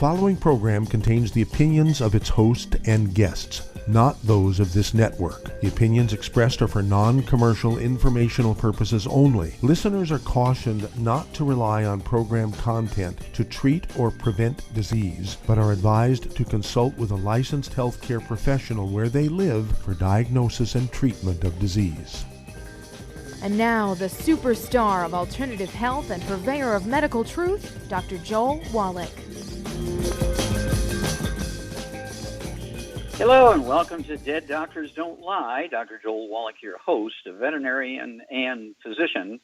following program contains the opinions of its host and guests, not those of this network. The opinions expressed are for non-commercial informational purposes only. Listeners are cautioned not to rely on program content to treat or prevent disease, but are advised to consult with a licensed healthcare professional where they live for diagnosis and treatment of disease. And now, the superstar of alternative health and purveyor of medical truth, Dr. Joel Wallach. Hello and welcome to Dead Doctors Don't Lie. Dr. Joel Wallach, your host, a veterinarian and physician.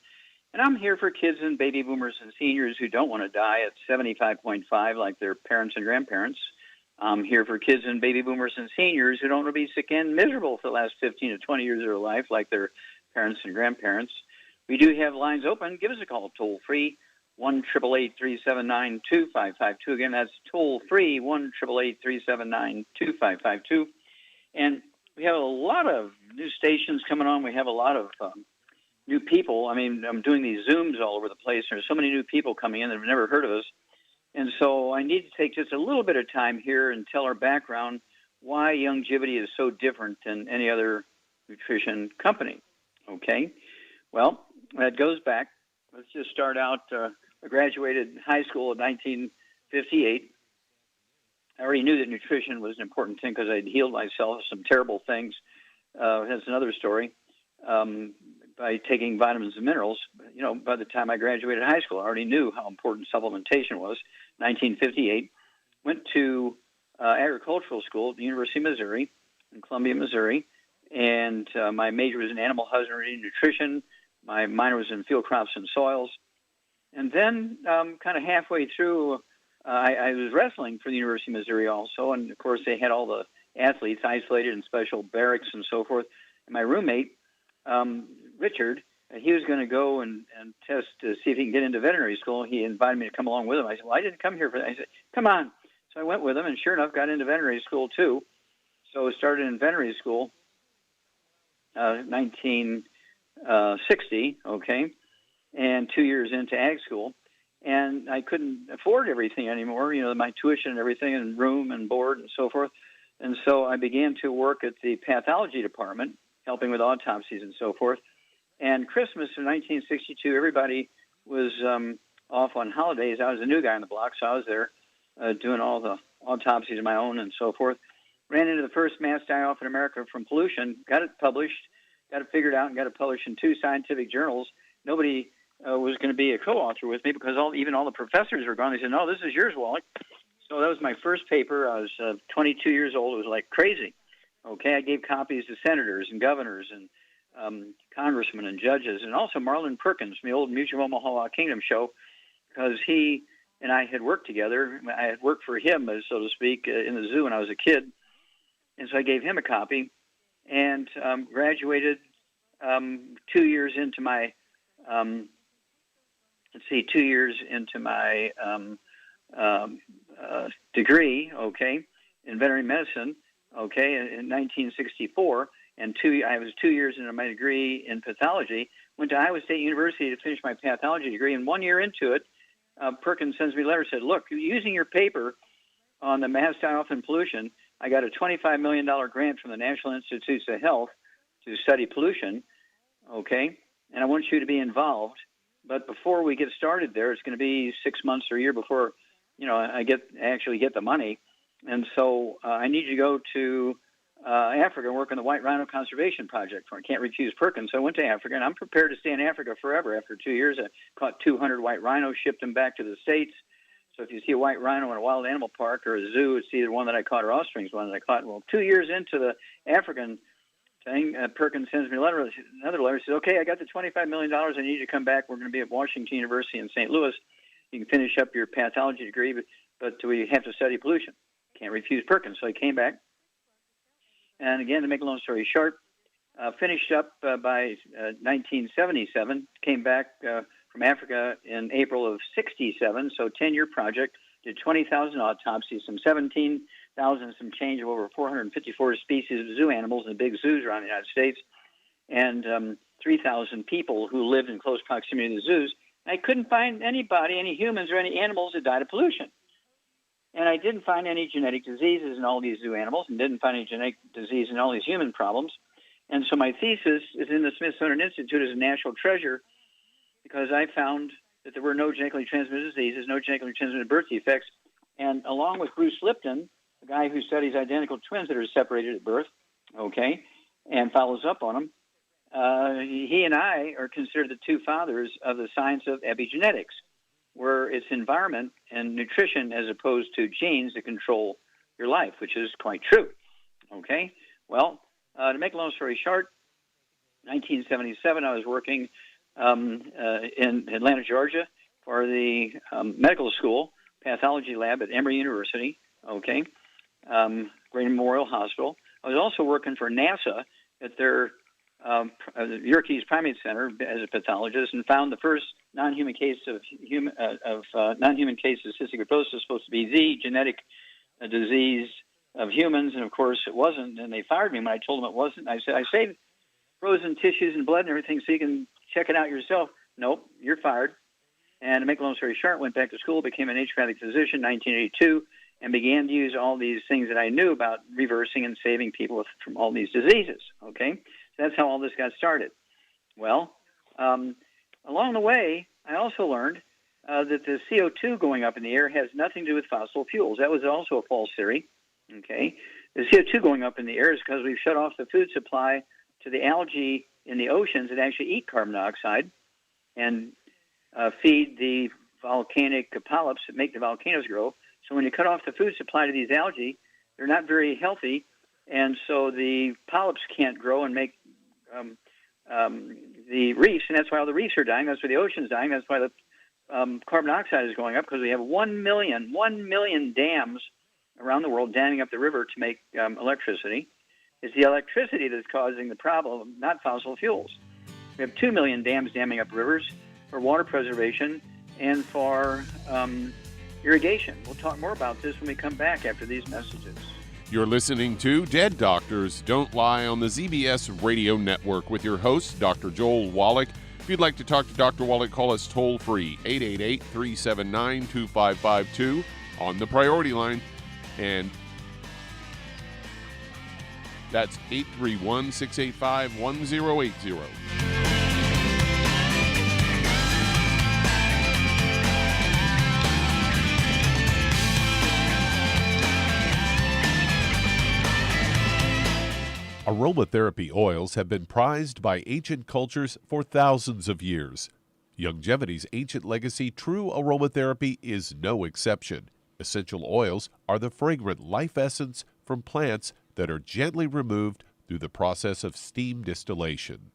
And I'm here for kids and baby boomers and seniors who don't want to die at 75.5 like their parents and grandparents. I'm here for kids and baby boomers and seniors who don't want to be sick and miserable for the last 15 to 20 years of their life like their parents and grandparents. We do have lines open. Give us a call toll-free, 1-888-379-2552. Again, that's toll-free, 1-888-379-2552. And we have a lot of new stations coming on. We have a lot of new people. I mean, I'm doing these Zooms all over the place. There's so many new people coming in that have never heard of us. And so I need to take just a little bit of time here and tell our background why Youngevity is so different than any other nutrition company. Okay? Well, that goes back. Let's just start out. I graduated high school in 1958. I already knew that nutrition was an important thing because I'd healed myself of some terrible things. That's another story. By taking vitamins and minerals, you know, by the time I graduated high school, I already knew how important supplementation was. 1958, went to agricultural school at the University of Missouri in Columbia, Missouri, and my major was in animal husbandry and nutrition. My minor was in field crops and soils. And then kind of halfway through, I was wrestling for the University of Missouri also, and of course they had all the athletes isolated in special barracks and so forth. And my roommate, Richard, he was going to go and test to see if he can get into veterinary school. He invited me to come along with him. I said, well, I didn't come here for that. I said, come on. So I went with him, and sure enough, got into veterinary school too. So I started in veterinary school 1960, okay, and 2 years into ag school. And I couldn't afford everything anymore, you know, my tuition and everything, and room and board and so forth. And so I began to work at the pathology department, helping with autopsies and so forth. And Christmas of 1962, everybody was off on holidays. I was a new guy on the block, so I was there doing all the autopsies of my own and so forth. Ran into the first mass die-off in America from pollution, got it published, got it figured out, and got it published in 2 scientific journals. Nobody was going to be a co-author with me because even all the professors were gone. They said, no, this is yours, Wallach. So that was my first paper. I was 22 years old. It was like crazy. Okay, I gave copies to senators and governors and congressmen and judges, and also Marlin Perkins from the old Mutual of Omaha Kingdom show, because he and I had worked together. I had worked for him, so to speak, in the zoo when I was a kid. And so I gave him a copy and graduated 2 years into my, 2 years into my degree, okay, in veterinary medicine, okay, in 1964. And I was 2 years into my degree in pathology. Went to Iowa State University to finish my pathology degree. And 1 year into it, Perkins sends me a letter, said, look, using your paper on the mass die-off and pollution, I got a $25 million grant from the National Institutes of Health to study pollution, okay, and I want you to be involved. But before we get started there, it's going to be 6 months or a year before, you know, I actually get the money. And so I need you to go to Africa and work on the White Rhino Conservation Project. I can't refuse Perkins. So I went to Africa, and I'm prepared to stay in Africa forever. After 2 years, I caught 200 white rhinos, shipped them back to the States. So if you see a white rhino in a wild animal park or a zoo, it's either one that I caught or offspring's one that I caught. Well, 2 years into the African thing, Perkins sends me another letter. He says, okay, I got the $25 million. I need you to come back. We're going to be at Washington University in St. Louis. You can finish up your pathology degree, but we have to study pollution. Can't refuse Perkins. So I came back. And again, to make a long story short, finished up by 1977, came back from Africa in April of 67, so 10-year project, did 20,000 autopsies, some 17,000, some change of over 454 species of zoo animals in the big zoos around the United States, and 3,000 people who lived in close proximity to the zoos. And I couldn't find anybody, any humans or any animals that died of pollution. And I didn't find any genetic diseases in all these zoo animals and didn't find any genetic disease in all these human problems. And so my thesis is in the Smithsonian Institute as a national treasure because I found that there were no genetically transmitted diseases, no genetically transmitted birth defects. And along with Bruce Lipton, a guy who studies identical twins that are separated at birth, okay, and follows up on them, he and I are considered the two fathers of the science of epigenetics, where it's environment and nutrition as opposed to genes that control your life, which is quite true. Okay? Well, to make a long story short, 1977, I was working in Atlanta, Georgia, for the medical school pathology lab at Emory University, okay, Green Memorial Hospital. I was also working for NASA at their Yerkes Primate Center as a pathologist, and found the first non-human case of non-human case of cystic fibrosis supposed to be the genetic disease of humans, and of course it wasn't. And they fired me when I told them it wasn't. I said, I saved frozen tissues and blood and everything so you can check it out yourself. Nope, you're fired. And to make a long story short, went back to school, became an naturopathic physician in 1982, and began to use all these things that I knew about reversing and saving people from all these diseases. Okay, so that's how all this got started. Well, along the way, I also learned that the CO2 going up in the air has nothing to do with fossil fuels. That was also a false theory. Okay, the CO2 going up in the air is because we've shut off the food supply to the algae in the oceans that actually eat carbon dioxide and feed the volcanic polyps that make the volcanoes grow. So when you cut off the food supply to these algae, they're not very healthy, and so the polyps can't grow and make the reefs, and that's why all the reefs are dying. That's why the ocean's dying. That's why the carbon dioxide is going up, because we have 1 million dams around the world damming up the river to make electricity. It's the electricity that's causing the problem, not fossil fuels. We have 2 million dams damming up rivers for water preservation and for irrigation. We'll talk more about this when we come back after these messages. You're listening to Dead Doctors Don't Lie on the ZBS Radio Network with your host, Dr. Joel Wallach. If you'd like to talk to Dr. Wallach, call us toll-free, 888-379-2552 on the priority line. And that's 831-685-1080. Aromatherapy oils have been prized by ancient cultures for thousands of years. Longevity's ancient legacy, true aromatherapy, is no exception. Essential oils are the fragrant life essence from plants that are gently removed through the process of steam distillation.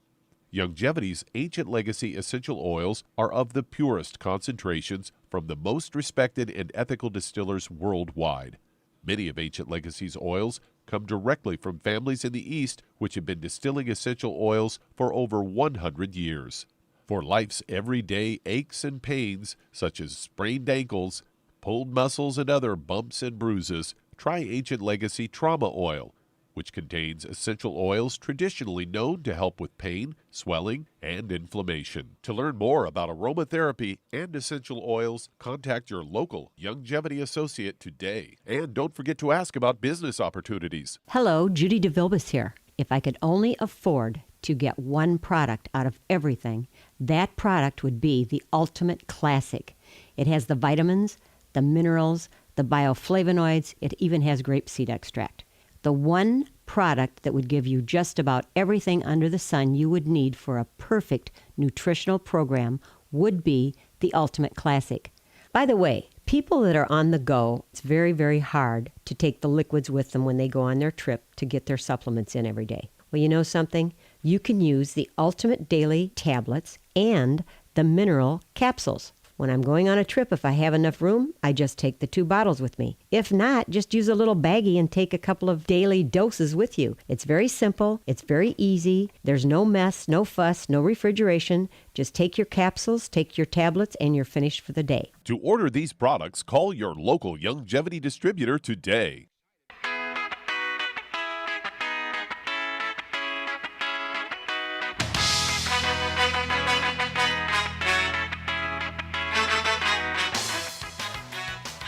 Longevity's ancient legacy essential oils are of the purest concentrations from the most respected and ethical distillers worldwide. Many of Ancient Legacy's oils come directly from families in the East which have been distilling essential oils for over 100 years. For life's everyday aches and pains, such as sprained ankles, pulled muscles, and other bumps and bruises, try Ancient Legacy Trauma Oil, which contains essential oils traditionally known to help with pain, swelling, and inflammation. To learn more about aromatherapy and essential oils, contact your local Longevity associate today. And don't forget to ask about business opportunities. Hello, Judy DeVilbus here. If I could only afford to get one product out of everything, that product would be the Ultimate Classic. It has the vitamins, the minerals, the bioflavonoids. It even has grapeseed extract. The one product that would give you just about everything under the sun you would need for a perfect nutritional program would be the Ultimate Classic. By the way, people that are on the go, it's very, very hard to take the liquids with them when they go on their trip to get their supplements in every day. Well, you know something? You can use the Ultimate Daily Tablets and the mineral capsules. When I'm going on a trip, if I have enough room, I just take the 2 bottles with me. If not, just use a little baggie and take a couple of daily doses with you. It's very simple. It's very easy. There's no mess, no fuss, no refrigeration. Just take your capsules, take your tablets, and you're finished for the day. To order these products, call your local Longevity distributor today.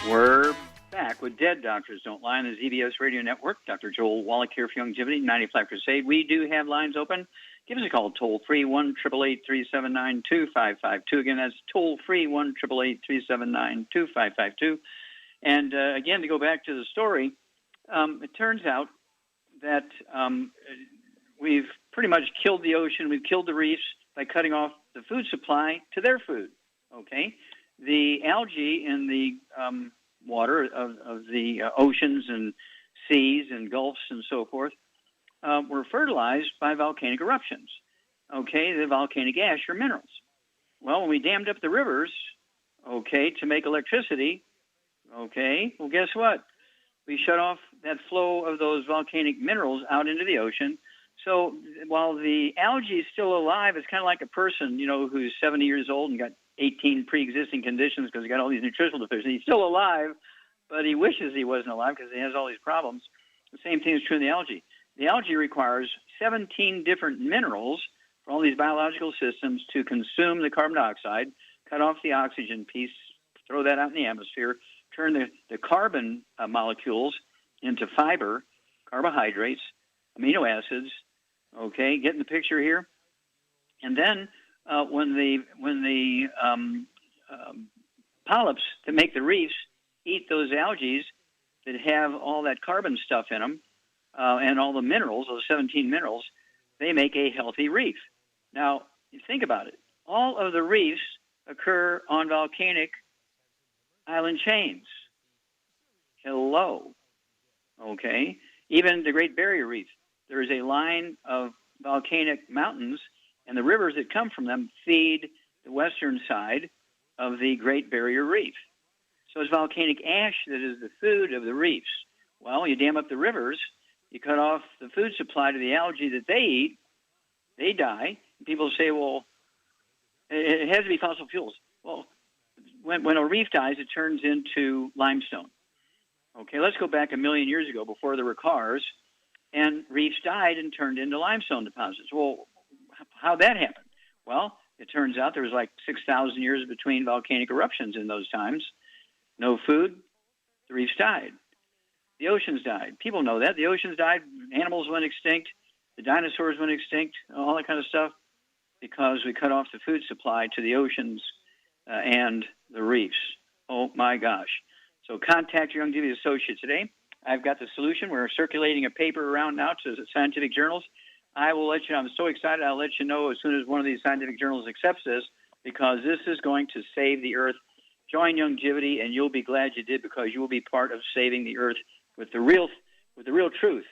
We're back back with Dead Doctors Don't Lie on the ZBS Radio Network. Dr. Joel Wallach here for Longevity, 95 Crusade. We do have lines open. Give us a call, toll-free, 1-888-379-2552. Again, that's toll-free, 1-888-379-2552. And again, to go back to the story, it turns out that we've pretty much killed the ocean. We've killed the reefs by cutting off the food supply to their food, okay? The algae in the water of the oceans and seas and gulfs and so forth were fertilized by volcanic eruptions, okay, the volcanic ash or minerals. Well, when we dammed up the rivers, okay, to make electricity, okay, well, guess what? We shut off that flow of those volcanic minerals out into the ocean. So while the algae is still alive, it's kind of like a person, you know, who's 70 years old and got 18 pre-existing conditions because he got all these nutritional deficiencies. He's still alive, but he wishes he wasn't alive because he has all these problems. The same thing is true in the algae. The algae requires 17 different minerals for all these biological systems to consume the carbon dioxide, cut off the oxygen piece, throw that out in the atmosphere, turn the carbon molecules into fiber, carbohydrates, amino acids, okay, getting the picture here? And then when the polyps that make the reefs eat those algae that have all that carbon stuff in them and all the minerals, those 17 minerals, they make a healthy reef. Now, you think about it. All of the reefs occur on volcanic island chains. Hello. Okay. Even the Great Barrier Reef, there is a line of volcanic mountains, and the rivers that come from them feed the western side of the Great Barrier Reef. So it's volcanic ash that is the food of the reefs. Well, you dam up the rivers, you cut off the food supply to the algae that they eat, they die. People say, well, it has to be fossil fuels. Well, when a reef dies, it turns into limestone. Okay, let's go back 1 million years ago before there were cars, and reefs died and turned into limestone deposits. Well, how'd that happen? Well, it turns out there was like 6,000 years between volcanic eruptions in those times. No food, the reefs died. The oceans died. People know that. The oceans died, animals went extinct, the dinosaurs went extinct, all that kind of stuff, because we cut off the food supply to the oceans and the reefs. Oh, my gosh. So contact your Longevity associate today. I've got the solution. We're circulating a paper around now to the scientific journals. I will let you know. I'm so excited. I'll let you know as soon as one of these scientific journals accepts this, because this is going to save the earth. Join Longevity, and you'll be glad you did, because you will be part of saving the earth with the real truth.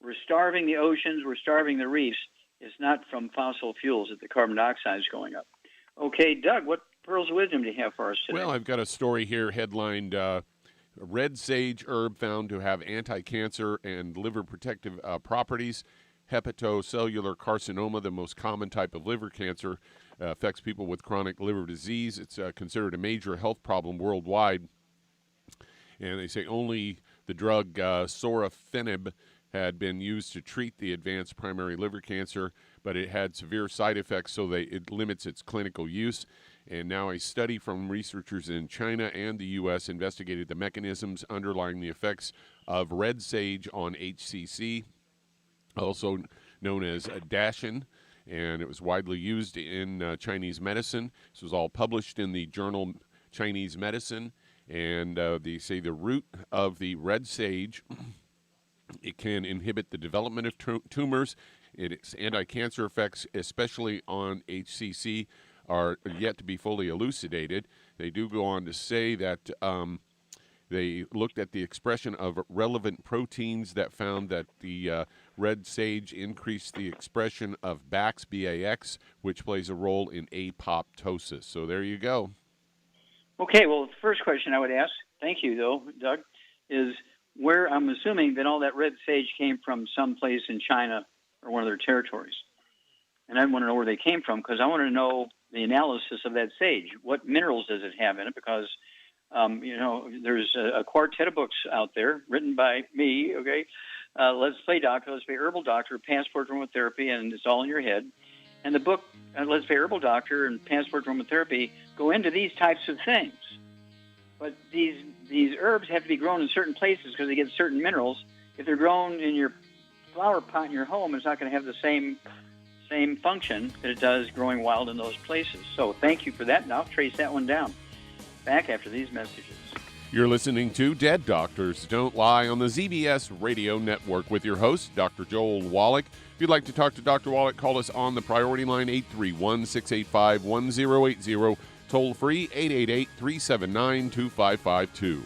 We're starving the oceans. We're starving the reefs. It's not from fossil fuels that the carbon dioxide is going up. Okay, Doug, what pearls of wisdom do you have for us today? Well, I've got a story here headlined, Red Sage Herb Found to Have Anti-Cancer and Liver Protective Properties. Hepatocellular carcinoma, the most common type of liver cancer, affects people with chronic liver disease. It's considered a major health problem worldwide. And they say only the drug sorafenib had been used to treat the advanced primary liver cancer, but it had severe side effects, so it limits its clinical use. And now a study from researchers in China and the U.S. investigated the mechanisms underlying the effects of red sage on HCC, also known as dashin, and it was widely used in Chinese medicine. This was all published in the journal Chinese Medicine, and they say the root of the red sage, it can inhibit the development of tumors. Its anti-cancer effects, especially on HCC, are yet to be fully elucidated. They do go on to say that they looked at the expression of relevant proteins that found that the red sage increased the expression of BAX, B-A-X, which plays a role in apoptosis. So there you go. Okay, well, the first question I would ask, thank you, though, Doug, is where I'm assuming that all that red sage came from someplace in China or one of their territories. And I want to know where they came from, because I want to know the analysis of that sage. What minerals does it have in it? Because, there's a quartet of books out there written by me, okay? Let's Play Doctor, Let's Play Herbal Doctor, Passport to Aromatherapy, and it's all in your head. And the book, Let's Play Herbal Doctor and Passport to Aromatherapy, go into these types of things. But these herbs have to be grown in certain places because they get certain minerals. If they're grown in your flower pot in your home, it's not going to have the same function that it does growing wild in those places. So thank you for that, and I'll trace that one down. Back after these messages. You're listening to Dead Doctors Don't Lie on the ZBS Radio Network with your host, Dr. Joel Wallach. If you'd like to talk to Dr. Wallach, call us on the priority line, 831-685-1080, toll free, 888-379-2552.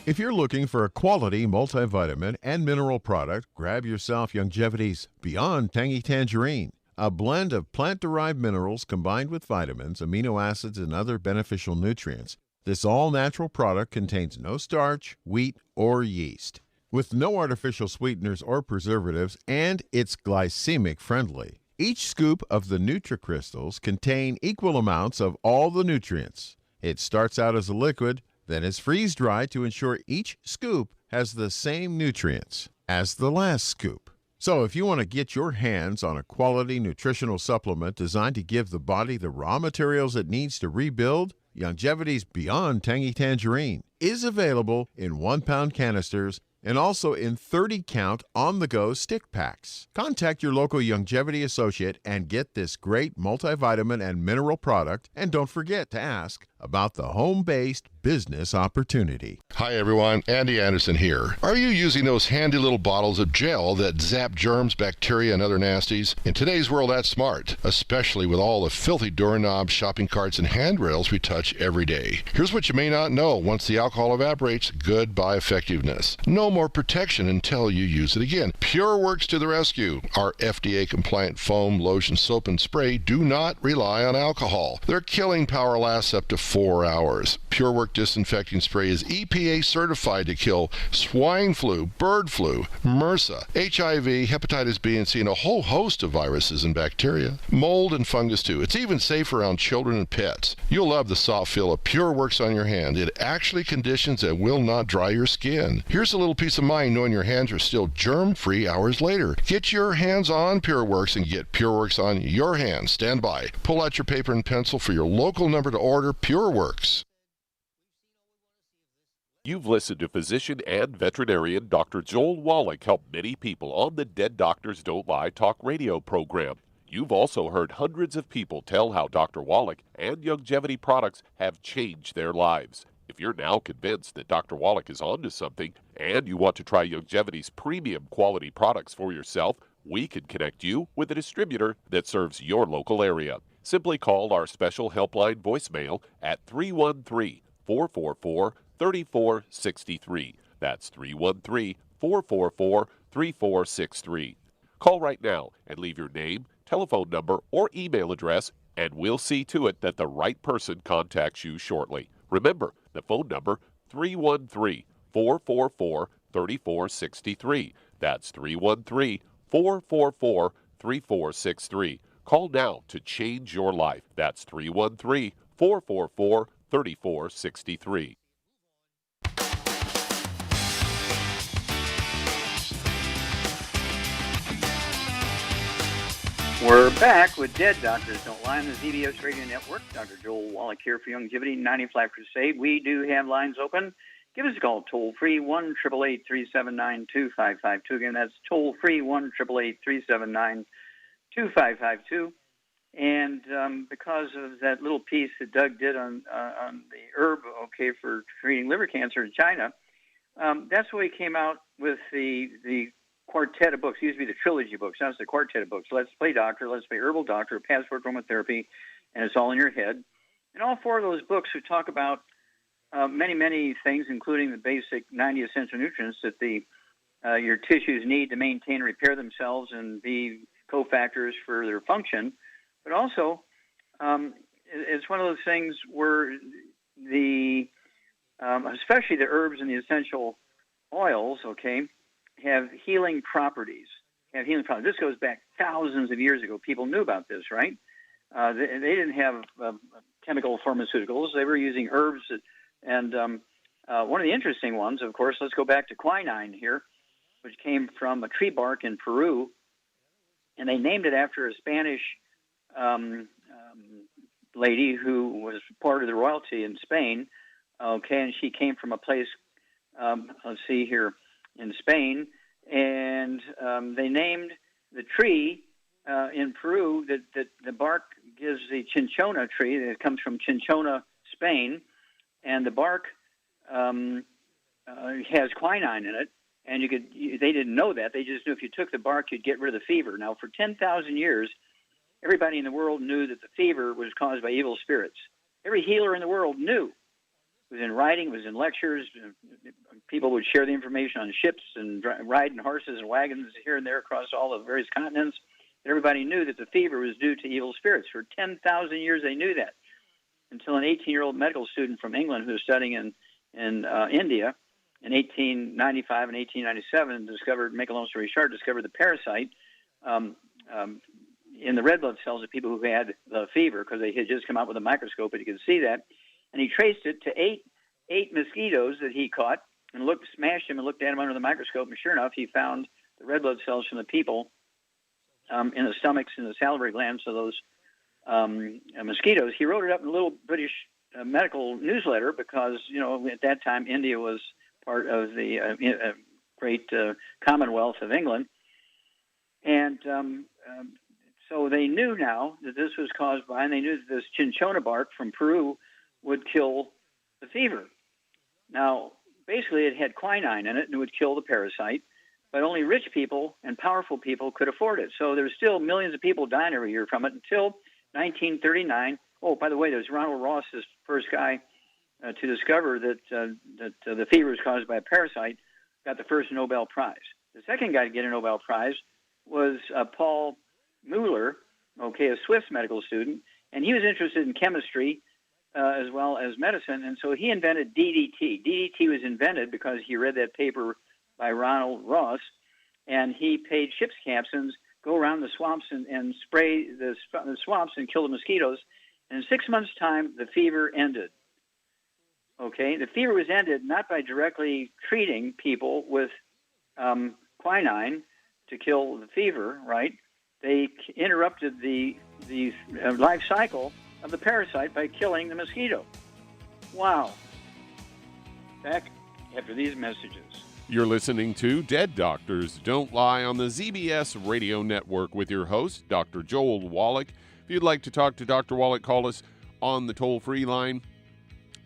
If you're looking for a quality multivitamin and mineral product, grab yourself Youngevity's Beyond Tangy Tangerine, a blend of plant-derived minerals combined with vitamins, amino acids, and other beneficial nutrients. This all-natural product contains no starch, wheat, or yeast, with no artificial sweeteners or preservatives, and it's glycemic friendly. Each scoop of the NutriCrystals contain equal amounts of all the nutrients. It starts out as a liquid, then is freeze-dried to ensure each scoop has the same nutrients as the last scoop. So if you want to get your hands on a quality nutritional supplement designed to give the body the raw materials it needs to rebuild, Youngevity's Beyond Tangy Tangerine is available in 1-pound canisters and also in 30-count on-the-go stick packs. Contact your local Youngevity associate and get this great multivitamin and mineral product, and don't forget to ask about the home-based business opportunity. Hi everyone, Andy Anderson here. Are you using those handy little bottles of gel that zap germs, bacteria, and other nasties? In today's world, that's smart, especially with all the filthy doorknobs, shopping carts, and handrails we touch every day. Here's what you may not know. Once the alcohol evaporates, goodbye effectiveness. No more protection until you use it again. PureWorks to the rescue. Our FDA-compliant foam, lotion, soap, and spray do not rely on alcohol. Their killing power lasts up to 4 hours. PureWorks disinfecting spray is EPA certified to kill swine flu, bird flu, MRSA, HIV, hepatitis B and C, and a whole host of viruses and bacteria. Mold and fungus too. It's even safe around children and pets. You'll love the soft feel of PureWorks on your hand. It actually conditions and will not dry your skin. Here's a little peace of mind knowing your hands are still germ-free hours later. Get your hands on PureWorks and get PureWorks on your hands. Stand by. Pull out your paper and pencil for your local number to order PureWorks. You've listened to physician and veterinarian Dr. Joel Wallach help many people on the Dead Doctors Don't Lie talk radio program. You've also heard hundreds of people tell how Dr. Wallach and Youngevity products have changed their lives. If you're now convinced that Dr. Wallach is onto something and you want to try Youngevity's premium quality products for yourself, we can connect you with a distributor that serves your local area. Simply call our special helpline voicemail at 313-444-3463. That's 313-444-3463. Call right now and leave your name, telephone number, or email address, and we'll see to it that the right person contacts you shortly. Remember, the phone number, 313-444-3463. That's 313-444-3463. Call now to change your life. That's 313-444-3463. We're back with Dead Doctors Don't Lie on the ZBS Radio Network. Dr. Joel Wallach here for Youngevity 95 Crusade. We do have lines open. Give us a call toll-free, 1-888-379-2552. Again, that's toll-free, 1-888-379-2552. And because of that little piece that Doug did on the herb, for treating liver cancer in China, that's why he came out with the quartet of books. It used to be the trilogy books. Now it's the quartet of books. Let's Play Doctor, Let's Play Herbal Doctor, Passport Aromatherapy, and It's All in Your Head. And all four of those books would talk about many, many things, including the basic 90 essential nutrients that your tissues need to maintain and repair themselves and be cofactors for their function. But also, it's one of those things where especially the herbs and the essential oils, have healing properties. This goes back thousands of years ago. People knew about this, right? They didn't have chemical pharmaceuticals. They were using herbs. And one of the interesting ones, of course, let's go back to quinine here, which came from a tree bark in Peru. And they named it after a Spanish lady who was part of the royalty in Spain. Okay, and she came from a place, let's see here, in Spain. And they named the tree in Peru that the bark gives the cinchona tree that comes from Cinchona, Spain, and the bark has quinine in it. And they didn't know that. They just knew if you took the bark, you'd get rid of the fever. Now, for 10,000 years, everybody in the world knew that the fever was caused by evil spirits. Every healer in the world knew. It was in writing, it was in lectures. People would share the information on ships and riding horses and wagons here and there across all the various continents. Everybody knew that the fever was due to evil spirits. For 10,000 years, they knew that, until an 18-year-old medical student from England who was studying in India in 1895 and 1897 discovered, make a long story short, discovered the parasite in the red blood cells of people who had the fever, because they had just come out with a microscope and you could see that. And he traced it to eight mosquitoes that he caught and smashed them and looked at them under the microscope. And sure enough, he found the red blood cells from the people in the stomachs and the salivary glands of those mosquitoes. He wrote it up in a little British medical newsletter because, at that time, India was part of the great Commonwealth of England. And so they knew now that this was caused by, and they knew that this cinchona bark from Peru would kill the fever. Now, basically, it had quinine in it, and it would kill the parasite, but only rich people and powerful people could afford it. So there's still millions of people dying every year from it until 1939. Oh, by the way, there's Ronald Ross, the first guy to discover that the fever is caused by a parasite, got the first Nobel Prize. The second guy to get a Nobel Prize was Paul Mueller, a Swiss medical student, and he was interested in chemistry as well as medicine, and so he invented DDT. DDT was invented because he read that paper by Ronald Ross, and he paid ship's captains go around the swamps and spray the swamps and kill the mosquitoes. And in 6 months' time, the fever ended. Okay, the fever was ended not by directly treating people with quinine to kill the fever, right? They interrupted the life cycle of the parasite by killing the mosquito. Wow. Back after these messages. You're listening to Dead Doctors Don't Lie on the ZBS Radio Network with your host, Dr. Joel Wallach. If you'd like to talk to Dr. Wallach, call us on the toll-free line,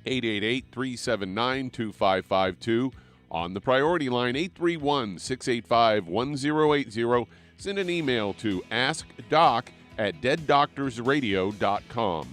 888-379-2552. On the priority line, 831-685-1080. Send an email to askdoc@deaddoctorsradio.com.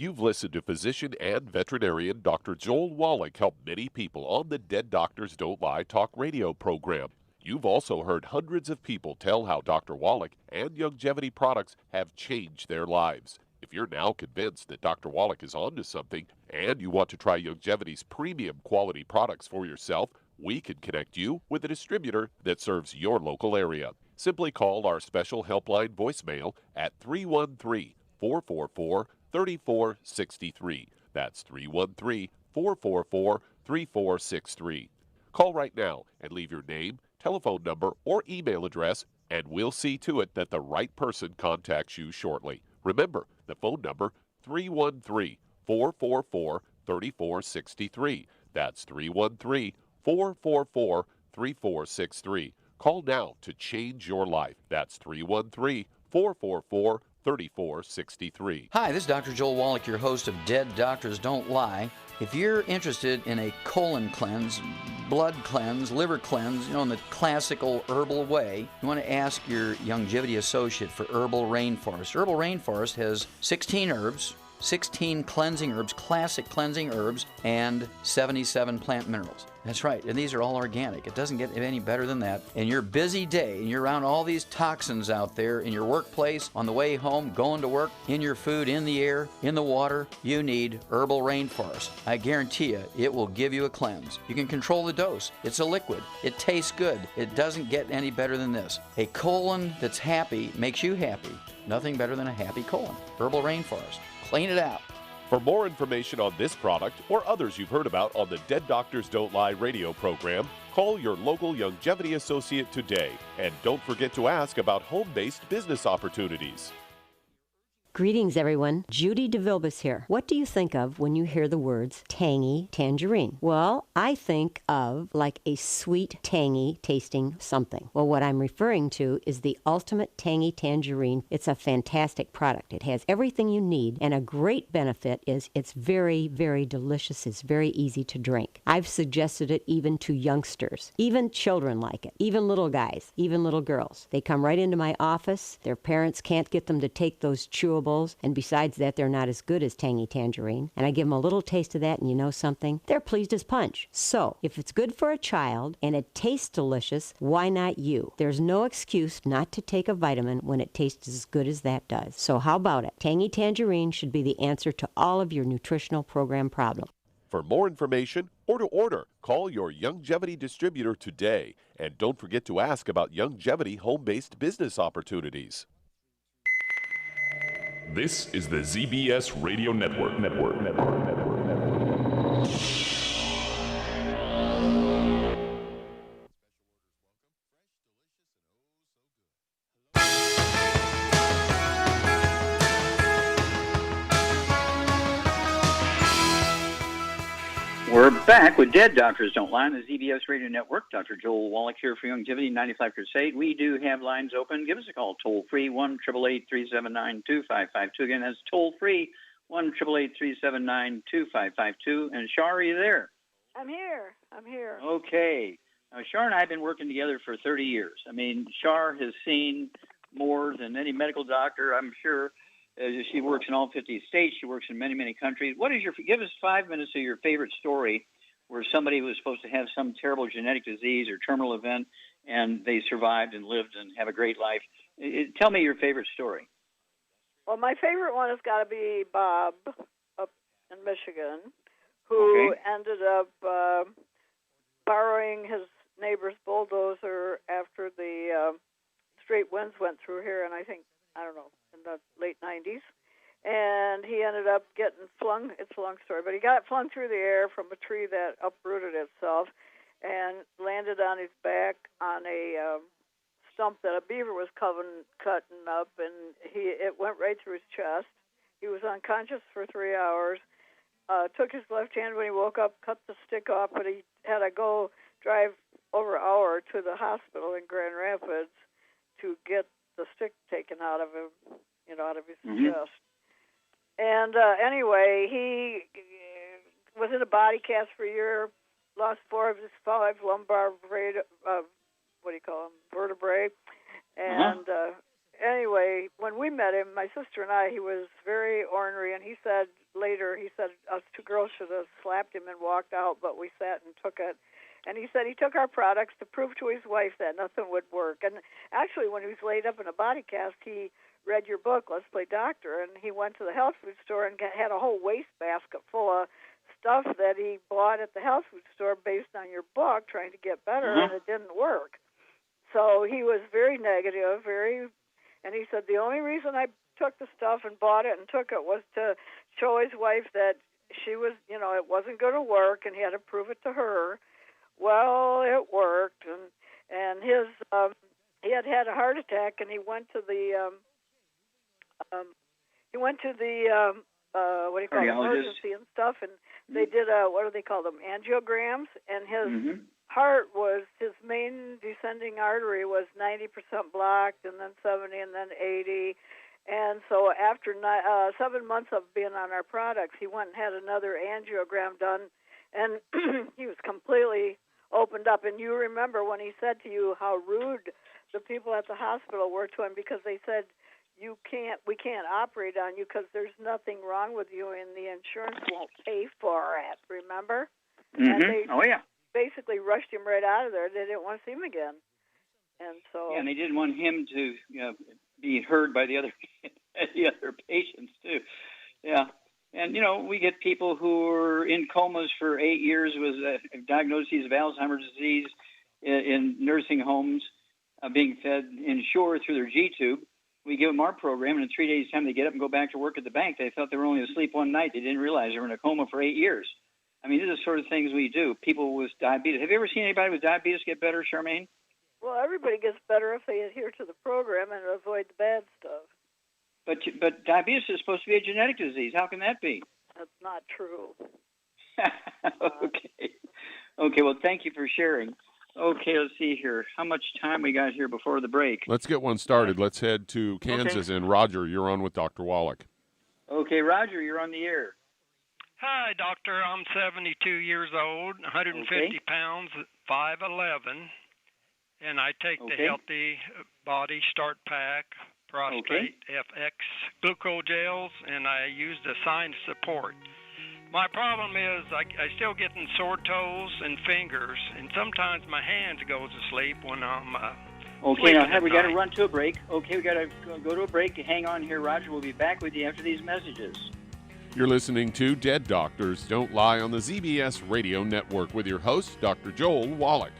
You've listened to physician and veterinarian Dr. Joel Wallach help many people on the Dead Doctors Don't Lie talk radio program. You've also heard hundreds of people tell how Dr. Wallach and Youngevity products have changed their lives. If you're now convinced that Dr. Wallach is onto something and you want to try Youngevity's premium quality products for yourself, we can connect you with a distributor that serves your local area. Simply call our special helpline voicemail at 313-444-3463. That's 313-444-3463. Call right now and leave your name, telephone number, or email address, and we'll see to it that the right person contacts you shortly. Remember, the phone number, 313-444-3463. That's 313-444-3463. Call now to change your life. That's 313-444-3463. Hi, this is Dr. Joel Wallach, your host of Dead Doctors Don't Lie. If you're interested in a colon cleanse, blood cleanse, liver cleanse, in the classical herbal way, you want to ask your Youngevity associate for Herbal Rainforest. Herbal Rainforest has 16 herbs, 16 cleansing herbs, classic cleansing herbs, and 77 plant minerals. That's right, and these are all organic. It doesn't get any better than that. In your busy day, and you're around all these toxins out there in your workplace, on the way home, going to work, in your food, in the air, in the water, you need Herbal Rainforest. I guarantee you, it will give you a cleanse. You can control the dose. It's a liquid. It tastes good. It doesn't get any better than this. A colon that's happy makes you happy. Nothing better than a happy colon. Herbal Rainforest. Clean it out. For more information on this product or others you've heard about on the Dead Doctors Don't Lie radio program, call your local Longevity associate today. And don't forget to ask about home-based business opportunities. Greetings, everyone. Judy DeVilbus here. What do you think of when you hear the words tangy tangerine? Well, I think of like a sweet, tangy tasting something. Well, what I'm referring to is the Ultimate Tangy Tangerine. It's a fantastic product. It has everything you need, and a great benefit is it's very, very delicious. It's very easy to drink. I've suggested it even to youngsters. Even children like it. Even little guys. Even little girls. They come right into my office. Their parents can't get them to take those chewables, and besides that, they're not as good as Tangy Tangerine. And I give them a little taste of that, and you know something? They're pleased as punch. So, if it's good for a child and it tastes delicious, why not you? There's no excuse not to take a vitamin when it tastes as good as that does. So how about it? Tangy Tangerine should be the answer to all of your nutritional program problems. For more information or to order, call your Longevity distributor today. And don't forget to ask about Longevity home-based business opportunities. This is the ZBS Radio Network. We're back with Dead Doctors Don't Lie on the ZBS Radio Network. Dr. Joel Wallach here for Longevity 95 Crusade. We do have lines open. Give us a call, toll-free, 1-888-379-2552. Again, that's toll-free, 1-888-379-2552. And Shar, are you there? I'm here. Okay. Now, Shar and I have been working together for 30 years. I mean, Shar has seen more than any medical doctor, I'm sure. She works in all 50 states. She works in many, many countries. Give us 5 minutes of your favorite story where somebody was supposed to have some terrible genetic disease or terminal event, and they survived and lived and have a great life. Tell me your favorite story. Well, my favorite one has got to be Bob up in Michigan, who ended up borrowing his neighbor's bulldozer after the straight winds went through here, and I don't know, in the late 90s. And he ended up getting flung, it's a long story, but he got flung through the air from a tree that uprooted itself and landed on his back on a stump that a beaver was cutting up, and it went right through his chest. He was unconscious for 3 hours, took his left hand when he woke up, cut the stick off, but he had to go drive over an hour to the hospital in Grand Rapids to get the stick taken out of him, out of his chest. And anyway, he was in a body cast for a year, lost 4 of his 5 lumbar vertebrae. And anyway, when we met him, my sister and I, he was very ornery, and he said us 2 girls should have slapped him and walked out, but we sat and took it. And he said he took our products to prove to his wife that nothing would work. And actually, when he was laid up in a body cast, he read your book, Let's Play Doctor, and he went to the health food store and had a whole wastebasket full of stuff that he bought at the health food store based on your book, trying to get better, and it didn't work. So he was very negative, and he said, the only reason I took the stuff and bought it and took it was to show his wife that she was, it wasn't going to work, and he had to prove it to her. Well, it worked, and his he had a heart attack, and he went to the emergency and stuff, and they did what do they call them, angiograms, and his heart was, his main descending artery was 90% blocked, and then 70, and then 80. And so after 7 months of being on our products, he went and had another angiogram done, and he was completely opened up. And you remember when he said to you how rude the people at the hospital were to him, because they said, we can't operate on you because there's nothing wrong with you, and the insurance won't pay for it. Remember? And they basically rushed him right out of there. They didn't want to see him again, and so and they didn't want him to be heard by the other patients too. Yeah. And, we get people who are in comas for 8 years with diagnoses of Alzheimer's disease in nursing homes, being fed Ensure through their G-tube. We give them our program, and in 3 days' time they get up and go back to work at the bank. They thought they were only asleep one night. They didn't realize they were in a coma for 8 years. I mean, these are the sort of things we do. People with diabetes. Have you ever seen anybody with diabetes get better, Charmaine? Well, everybody gets better if they adhere to the program and avoid the bad stuff. But diabetes is supposed to be a genetic disease. How can that be? That's not true. Okay, well, thank you for sharing. Okay, let's see here. How much time we got here before the break? Let's get one started. Let's head to Kansas. And Roger, you're on with Dr. Wallach. Okay, Roger, you're on the air. Hi, doctor. I'm 72 years old, 150 pounds, 5'11", and I take the Healthy Body Start Pack, Prostate FX glucose gels, and I use the Sign Support. My problem is I still getting sore toes and fingers, and sometimes my hands goes to sleep when I'm Okay, now we got to run to a break. Okay, we got to go to a break. Hang on here, Roger. We'll be back with you after these messages. You're listening to Dead Doctors Don't Lie on the ZBS Radio Network with your host, Dr. Joel Wallach.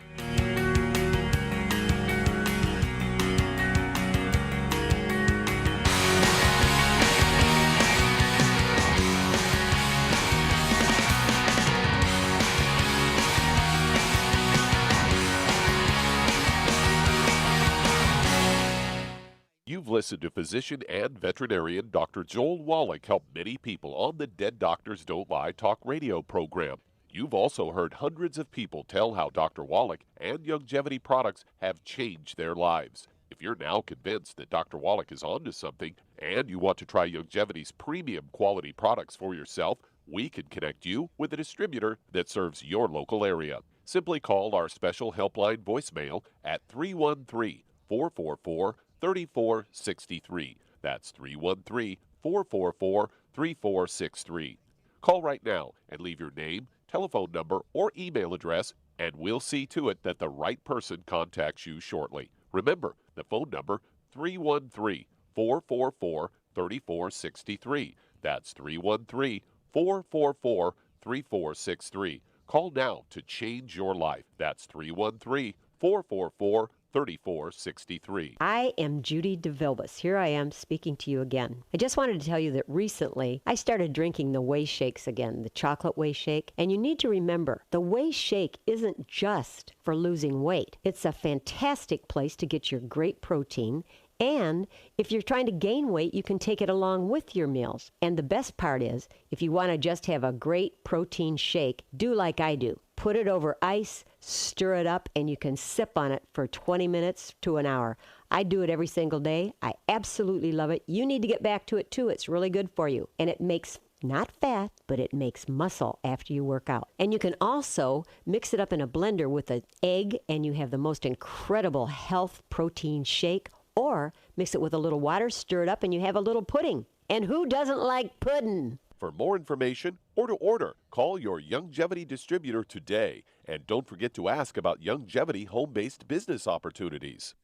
You've listened to physician and veterinarian Dr. Joel Wallach help many people on the Dead Doctors Don't Lie talk radio program. You've also heard hundreds of people tell how Dr. Wallach and Youngevity products have changed their lives. If you're now convinced that Dr. Wallach is onto something and you want to try Youngevity's premium quality products for yourself, we can connect you with a distributor that serves your local area. Simply call our special helpline voicemail at 313-444-3463. That's 313-444-3463. Call right now and leave your name, telephone number, or email address, and we'll see to it that the right person contacts you shortly. Remember, the phone number, 313-444-3463. That's 313-444-3463. Call now to change your life. That's 313-444-3463. I am Judy DeVilbus. Here I am speaking to you again. I just wanted to tell you that recently I started drinking the Whey Shakes again, the chocolate Whey Shake. And you need to remember, the Whey Shake isn't just for losing weight. It's a fantastic place to get your great protein. And if you're trying to gain weight, you can take it along with your meals. And the best part is, if you want to just have a great protein shake, do like I do. Put it over ice, stir it up, and you can sip on it for 20 minutes to an hour. I do it every single day. I absolutely love it. You need to get back to it too. It's really good for you. And it makes not fat, but it makes muscle after you work out. And you can also mix it up in a blender with an egg, and you have the most incredible health protein shake. Or mix it with a little water, stir it up, and you have a little pudding. And who doesn't like pudding? For more information or to order, call your Youngevity distributor today. And don't forget to ask about Youngevity home-based business opportunities.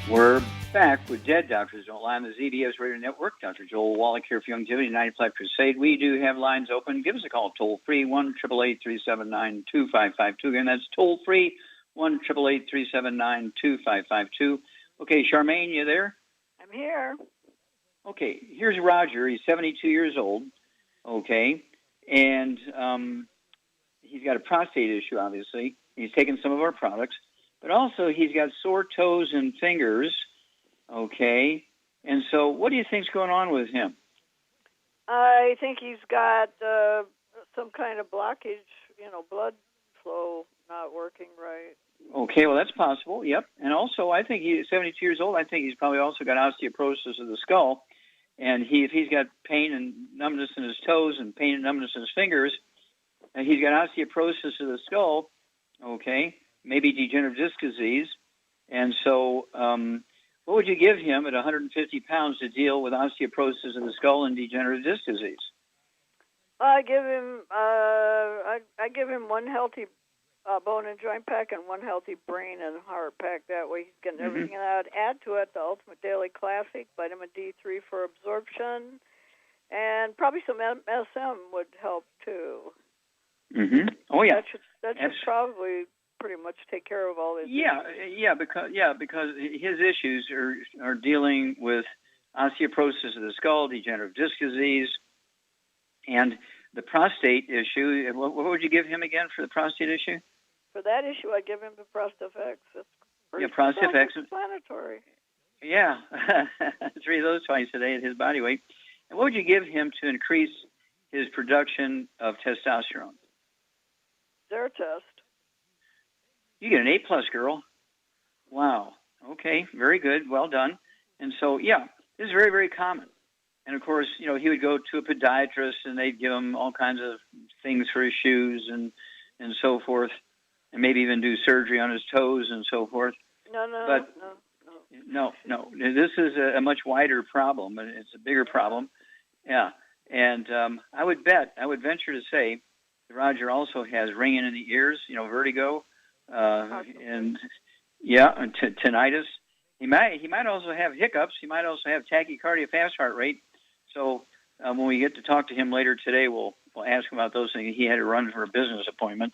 We're back with Dead Doctors Don't Lie on the ZBS Radio Network. Dr. Joel Wallach here for Youngevity 95 Crusade. We do have lines open. Give us a call toll-free, 1-888-379-2552. Again, that's toll-free, 1-888-379-2552. Okay, Charmaine, you there? I'm here. Okay, here's Roger. He's 72 years old, okay, and he's got a prostate issue, obviously. He's taken some of our products, but also he's got sore toes and fingers. Okay, and so what do you think's going on with him? I think he's got some kind of blockage, blood flow not working right. Okay, well, that's possible, yep. And also, I think he's 72 years old. I think he's probably also got osteoporosis of the skull. And if he's got pain and numbness in his toes and pain and numbness in his fingers, and he's got osteoporosis of the skull, okay, maybe degenerative disc disease. And so what would you give him at 150 pounds to deal with osteoporosis of the skull and degenerative disc disease? I give him one healthy bone and joint pack and one healthy brain and heart pack. That way he's getting everything. And I'd add to it the Ultimate Daily Classic, vitamin D3 for absorption, and probably some MSM would help too. Oh yeah, that should probably pretty much take care of all this. Because his issues are dealing with osteoporosis of the skull, degenerative disc disease, and the prostate issue. What would you give him again for the prostate issue? For that issue, I'd give him the Prostafx. It's pretty self-explanatory. Yeah, 3 of those twice a day at his body weight. And what would you give him to increase his production of testosterone? Zyrtest. You get an A+, girl. Wow. Okay, very good. Well done. And so, yeah, this is very, very common. And, of course, he would go to a podiatrist, and they'd give him all kinds of things for his shoes and so forth, and maybe even do surgery on his toes and so forth. No. This is a much wider problem, and it's a bigger problem. Yeah. And I would venture to say that Roger also has ringing in the ears, vertigo, and tinnitus. He might also have hiccups. He might also have tachycardia, fast heart rate. So when we get to talk to him later today, we'll ask him about those things. He had to run for a business appointment.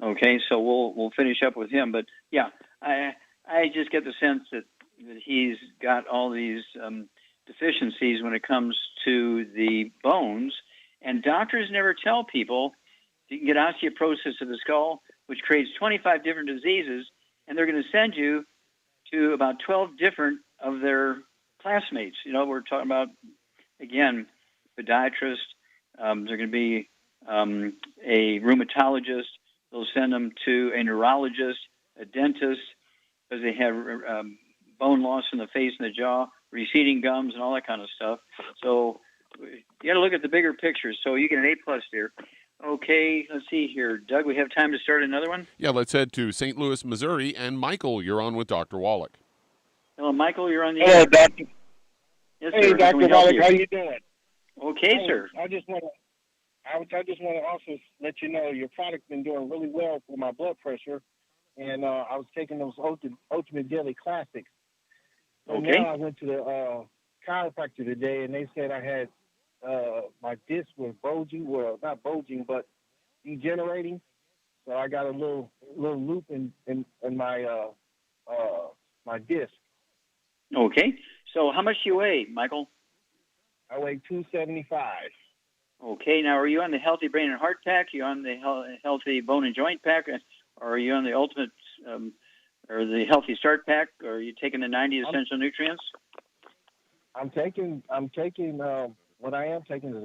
Okay, so we'll finish up with him. But yeah, I just get the sense that he's got all these deficiencies when it comes to the bones, and doctors never tell people you can get osteoporosis of the skull, which creates 25 different diseases, and they're going to send you to about 12 different of their classmates. We're talking about, again, podiatrist. They're going to be a rheumatologist. They'll send them to a neurologist, a dentist, because they have bone loss in the face and the jaw, receding gums, and all that kind of stuff. So you got to look at the bigger picture. So you get an A+ there. Okay, let's see here. Doug, we have time to start another one? Yeah, let's head to St. Louis, Missouri. And Michael, you're on with Dr. Wallach. Hello, Michael, you're on the air. Doctor. Yes, hey, sir. Dr. Wallach, how you doing? Okay, sir. I just want to also let you know your product's been doing really well for my blood pressure, and I was taking those Ultimate Daily Classics. So now I went to the chiropractor today, and they said I had my disc was bulging. Well, not bulging, but degenerating. So I got a little loop in my my disc. Okay. So how much do you weigh, Michael? I weigh 275. Okay. Now, are you on the Healthy Brain and Heart Pack? Are you on the Healthy Bone and Joint Pack? Or are you on the Ultimate or the Healthy Start Pack? Or are you taking the 90 essential nutrients? I'm taking what I am taking is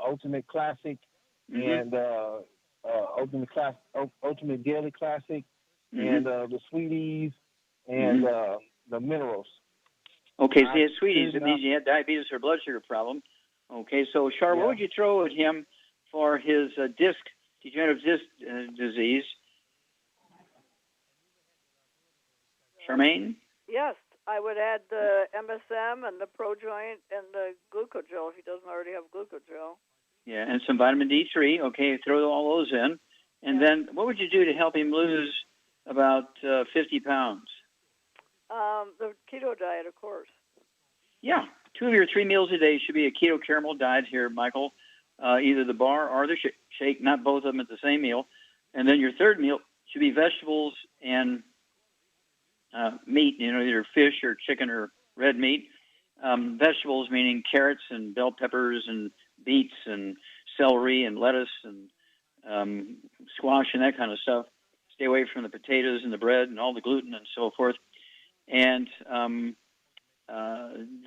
Ultimate Classic and Ultimate Daily Classic and the Sweeties and the minerals. Okay, so he has Sweeties. It means he had diabetes or blood sugar problem. Okay, so Char, what would you throw at him for his degenerative disc disease? Charmaine? Yes, I would add the MSM and the ProJoint and the Glucogel if he doesn't already have Glucogel. Yeah, and some vitamin D3. Okay, throw all those in. And then what would you do to help him lose about 50 pounds? The keto diet, of course. Yeah, 2 of your 3 meals a day should be a keto caramel diet here, Michael. Either the bar or the shake, not both of them at the same meal. And then your third meal should be vegetables and meat, either fish or chicken or red meat. Vegetables meaning carrots and bell peppers and beets and celery and lettuce and squash and that kind of stuff. Stay away from the potatoes and the bread and all the gluten and so forth. And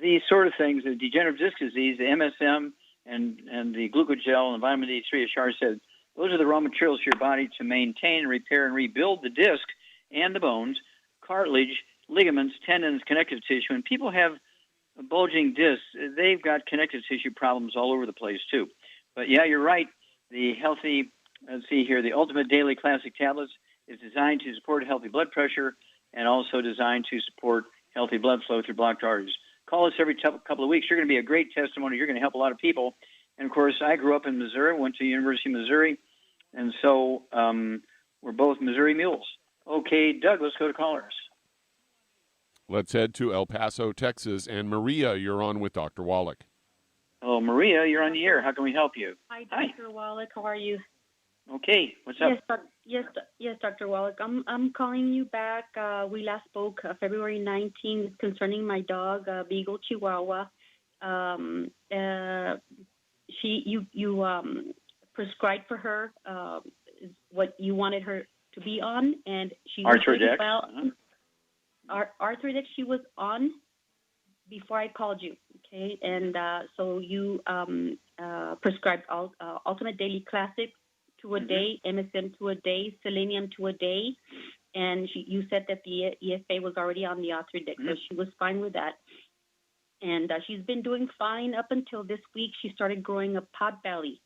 these sort of things, the degenerative disc disease, the MSM and the glucogel and vitamin D3, as Shar said, those are the raw materials for your body to maintain, repair, and rebuild the disc and the bones, cartilage, ligaments, tendons, connective tissue. And people have bulging discs, they've got connective tissue problems all over the place too. But yeah, you're right. The healthy, let's see here, the Ultimate Daily Classic Tablets is designed to support healthy blood pressure and also designed to support healthy blood flow through blocked arteries. Call us every couple of weeks. You're going to be a great testimony. You're going to help a lot of people. And, of course, I grew up in Missouri, went to the University of Missouri, and so we're both Missouri mules. Okay, Doug, let's go to callers. Let's head to El Paso, Texas. And Maria, you're on with Dr. Wallach. Hello, Maria. You're on the air. How can we help you? Hi, Dr. Wallach. How are you? Okay. What's up? Yes, Dr. Wallach. I'm calling you back. We last spoke February 19th concerning my dog, Beagle Chihuahua. You prescribed for her what you wanted her to be on, and she was Arthrodex. Arthrodex she was on before I called you, okay? And so you prescribed Ultimate Daily Classic 2 a day, MSM 2 a day, Selenium 2 a day, and you said that the EFA was already on the Arthrodex, so she was fine with that. And she's been doing fine up until this week. She started growing a pot belly,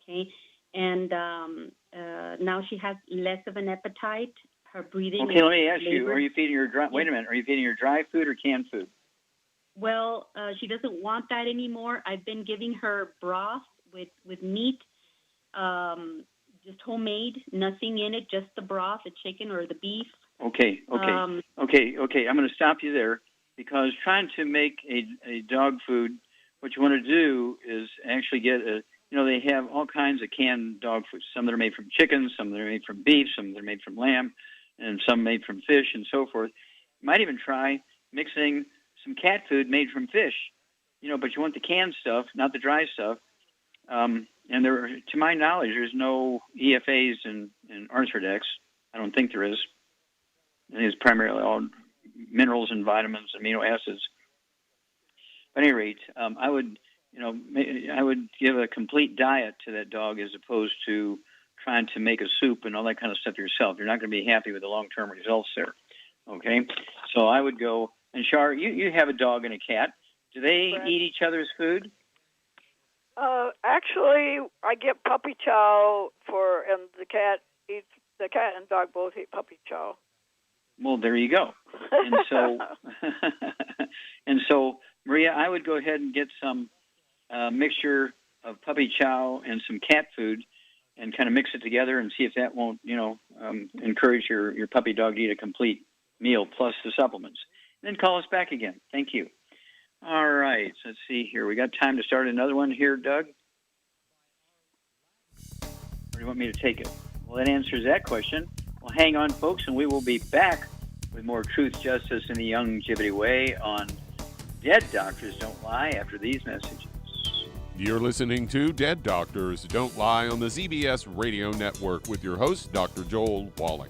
okay? And now she has less of an appetite. Her breathing. Okay, let me ask you: are you feeding her dry? Wait a minute. Are you feeding her dry food or canned food? Well, she doesn't want that anymore. I've been giving her broth with meat, just homemade, nothing in it, just the broth, the chicken or the beef. Okay. I'm going to stop you there because trying to make a dog food, what you want to do is actually get they have all kinds of canned dog food. Some that are made from chicken, some that are made from beef, some that are made from lamb, and some made from fish and so forth. You might even try mixing some cat food made from fish, but you want the canned stuff, not the dry stuff. And there, to my knowledge, there's no EFAs in Arthrodex. I don't think there is. I think it's primarily all minerals and vitamins, amino acids. But at any rate, I would give a complete diet to that dog as opposed to trying to make a soup and all that kind of stuff yourself. You're not going to be happy with the long-term results there. Okay? So I would go, and Shar, you have a dog and a cat. Do they eat each other's food? Actually, I get puppy chow and the cat and dog both eat puppy chow. Well, there you go. And so, Maria, I would go ahead and get some mixture of puppy chow and some cat food and kind of mix it together and see if that won't, encourage your puppy dog to eat a complete meal plus the supplements. And then call us back again. Thank you. All right. So let's see here. We got time to start another one here, Doug? Or do you want me to take it? Well, that answers that question. Well, hang on, folks, and we will be back with more Truth, Justice, in the Youngevity Way on Dead Doctors Don't Lie after these messages. You're listening to Dead Doctors Don't Lie on the ZBS Radio Network with your host, Dr. Joel Wallach.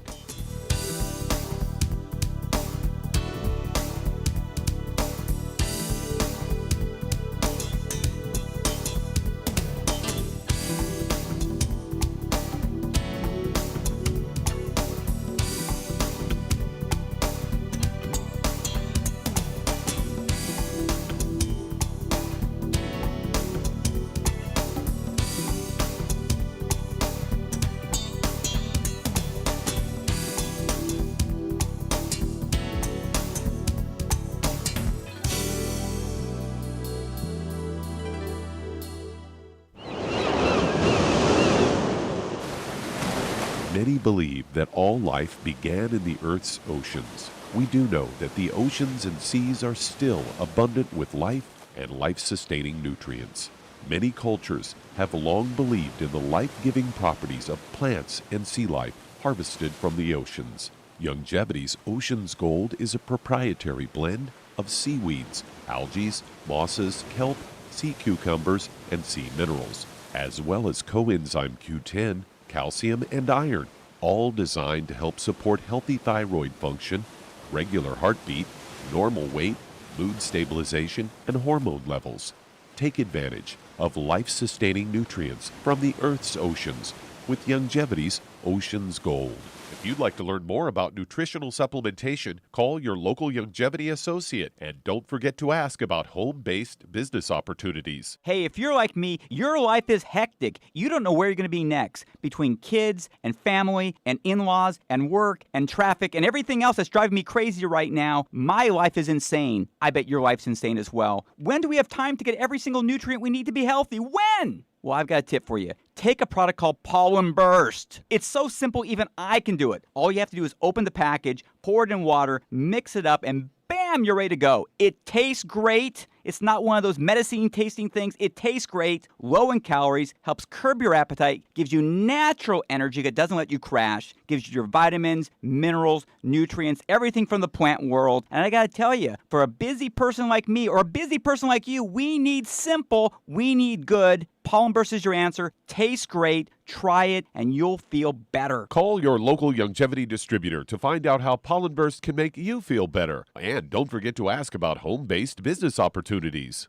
Many believe that all life began in the Earth's oceans. We do know that the oceans and seas are still abundant with life and life-sustaining nutrients. Many cultures have long believed in the life-giving properties of plants and sea life harvested from the oceans. Youngevity's Ocean's Gold is a proprietary blend of seaweeds, algae, mosses, kelp, sea cucumbers, and sea minerals, as well as coenzyme Q10, calcium, and iron, all designed to help support healthy thyroid function, regular heartbeat, normal weight, mood stabilization, and hormone levels. Take advantage of life-sustaining nutrients from the Earth's oceans with Youngevity's ocean's gold. If you'd like to learn more about nutritional supplementation, call your local Youngevity associate, and don't forget to ask about home-based business opportunities. Hey, if you're like me, your life is hectic. You don't know where you're going to be next. Between kids and family and in-laws and work and traffic and everything else that's driving me crazy right now, my life is insane. I bet your life's insane as well. When do we have time to get every single nutrient we need to be healthy? When? Well, I've got a tip for you. Take a product called Pollen Burst. It's so simple, even I can do it. All you have to do is open the package, pour it in water, mix it up, and bam, you're ready to go. It tastes great. It's not one of those medicine tasting things. It tastes great, low in calories, helps curb your appetite, gives you natural energy that doesn't let you crash, gives you your vitamins, minerals, nutrients, everything from the plant world. And I gotta tell you, for a busy person like me or a busy person like you, we need simple, we need good. Pollen Burst is your answer. Tastes great. Try it, and you'll feel better. Call your local Youngevity distributor to find out how Pollen Burst can make you feel better. And don't forget to ask about home-based business opportunities.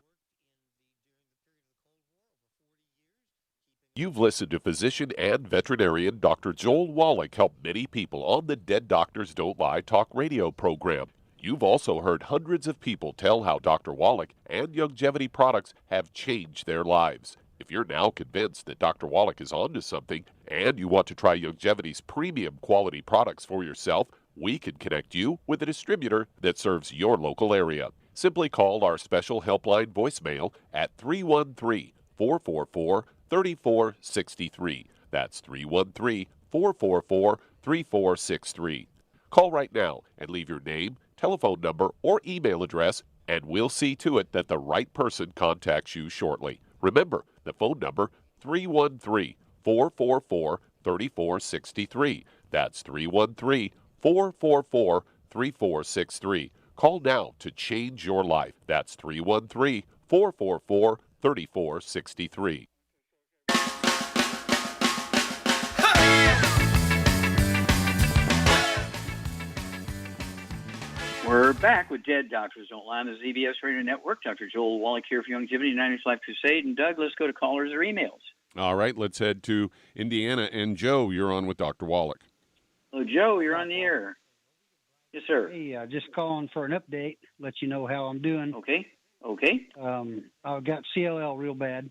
You've listened to physician and veterinarian Dr. Joel Wallach help many people on the Dead Doctors Don't Lie talk radio program. You've also heard hundreds of people tell how Dr. Wallach and Youngevity products have changed their lives. If you're now convinced that Dr. Wallach is onto something and you want to try Youngevity's premium quality products for yourself, we can connect you with a distributor that serves your local area. Simply call our special helpline voicemail at 313-444-3463. That's 313-444-3463. Call right now and leave your name, telephone number, or email address, and we'll see to it that the right person contacts you shortly. Remember, the phone number, 313-444-3463. That's 313-444-3463. Call now to change your life. That's 313-444-3463. We're back with Dead Doctors Don't Lie on the ZBS Radio Network. Dr. Joel Wallach here for Youngevity, 90s Life Crusade. And Doug, let's go to callers or emails. All right, let's head to Indiana. And Joe, you're on with Dr. Wallach. Oh, Joe, you're on the air. Yes, sir. Hey, just calling for an update, let you know how I'm doing. Okay. I got CLL real bad,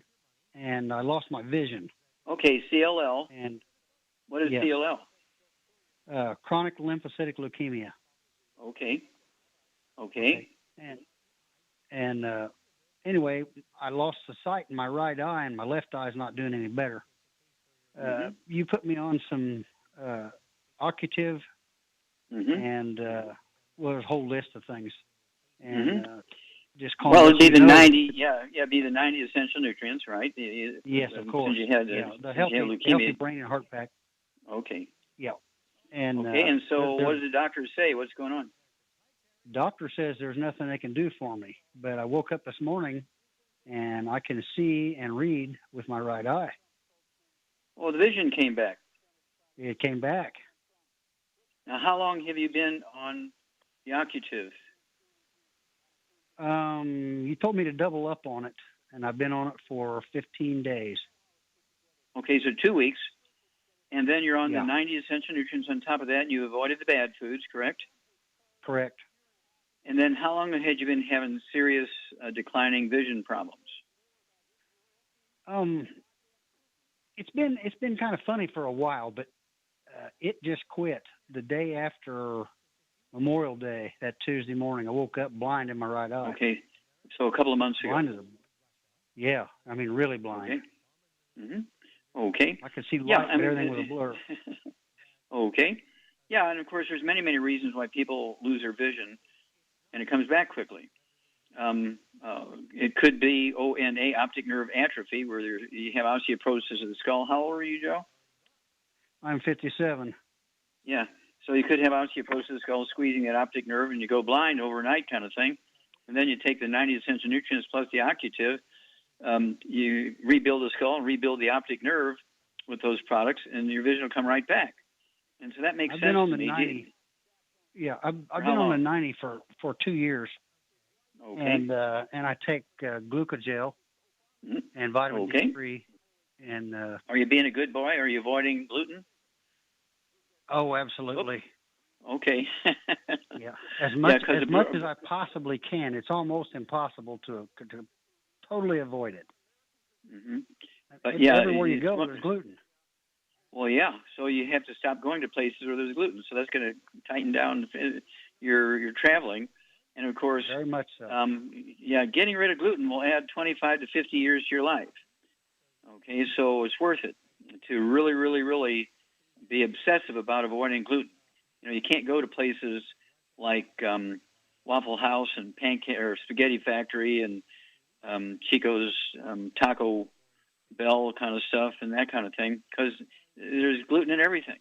and I lost my vision. Okay, CLL. And what is CLL? Chronic lymphocytic leukemia. Okay. And anyway, I lost the sight in my right eye, and my left eye is not doing any better. You put me on some Occutive, and there's a whole list of things. And just call. Well, it'd be the 90. Be the 90 essential nutrients, right? Yes, of course. You had, the healthy brain and heart pack. Okay. Yeah. And and so what does the doctor say? What's going on? Doctor says there's nothing they can do for me, but I woke up this morning and I can see and read with my right eye. Well, the vision came back. It came back. Now, how long have you been on the Occutive? You told me to double up on it, and I've been on it for 15 days. Okay, so 2 weeks. And then you're on the 90 essential nutrients on top of that, and you avoided the bad foods, correct? Correct. And then how long had you been having serious declining vision problems? It's been kind of funny for a while, but it just quit the day after Memorial Day, that Tuesday morning. I woke up blind in my right eye. Okay, so a couple of months ago. Really blind. Okay. Okay. I could see light, but everything was a blur. Okay. Yeah, and of course, there's many, many reasons why people lose their vision, and it comes back quickly. It could be ONA, optic nerve atrophy, where you have osteoporosis of the skull. How old are you, Joe? I'm 57. Yeah, so you could have osteoporosis of the skull, squeezing that optic nerve, and you go blind overnight kind of thing. And then you take the 90 essential nutrients plus the Occutive, you rebuild the skull and rebuild the optic nerve with those products, and your vision will come right back. And so that makes sense. I've been on to the me. 90. Yeah, I've been on the 90 for 2 years. Okay. And I take glucogel and vitamin D3. And are you being a good boy? Are you avoiding gluten? Oh, absolutely. Okay. Yeah, as much as I possibly can. It's almost impossible to totally avoid it. Mm-hmm. But yeah, everywhere you go, there's gluten. Well, yeah. So you have to stop going to places where there's gluten. So that's going to tighten down your traveling, and of course, very much so. Getting rid of gluten will add 25 to 50 years to your life. Okay, so it's worth it to really, really, really be obsessive about avoiding gluten. You know, you can't go to places like Waffle House and Pancake or Spaghetti Factory and Chico's Taco Bell kind of stuff and that kind of thing, because there's gluten in everything.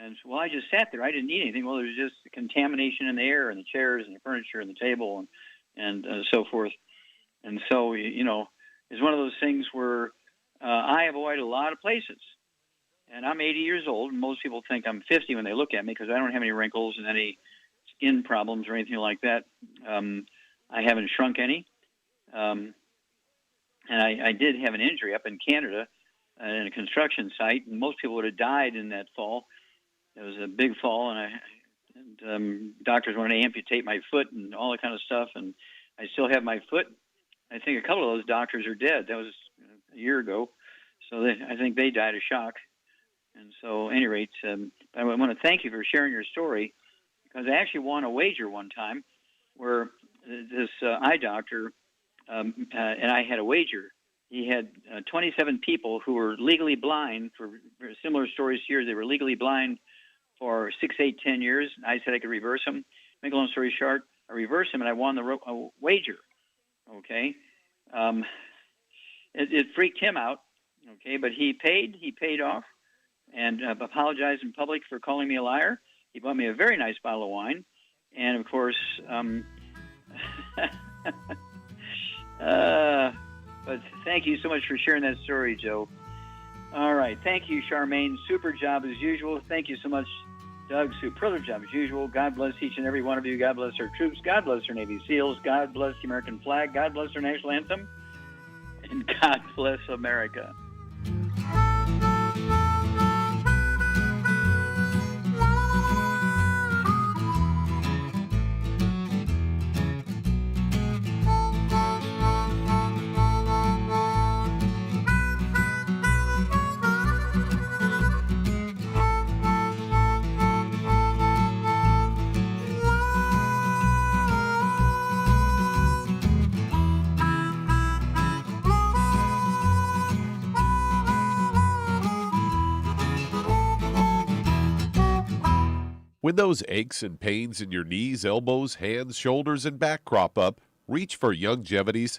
And so, I just sat there. I didn't eat anything. Well, there's just contamination in the air and the chairs and the furniture and the table and so forth. And so, you know, it's one of those things where I avoid a lot of places. And I'm 80 years old, and most people think I'm 50 when they look at me because I don't have any wrinkles and any skin problems or anything like that. I haven't shrunk any. And I did have an injury up in Canada in a construction site, and most people would have died in that fall. It was a big fall, and doctors wanted to amputate my foot and all that kind of stuff, and I still have my foot. I think a couple of those doctors are dead. That was a year ago, so I think they died of shock. And so, at any rate, I want to thank you for sharing your story, because I actually won a wager one time where this eye doctor and I had a wager. He had 27 people who were legally blind for similar stories to yours. They were legally blind for 6, 8, 10 years. I said I could reverse them. Make a long story short, I reversed them, and I won the wager. Okay? It freaked him out, okay? But he paid off, and apologized in public for calling me a liar. He bought me a very nice bottle of wine, and of course, but thank you so much for sharing that story, Joe. All right. Thank you, Charmaine. Super job as usual. Thank you so much, Doug. Superlative job as usual. God bless each and every one of you. God bless our troops. God bless our Navy SEALs. God bless the American flag. God bless our national anthem. And God bless America. When those aches and pains in your knees, elbows, hands, shoulders, and back crop up, reach for Youngevity's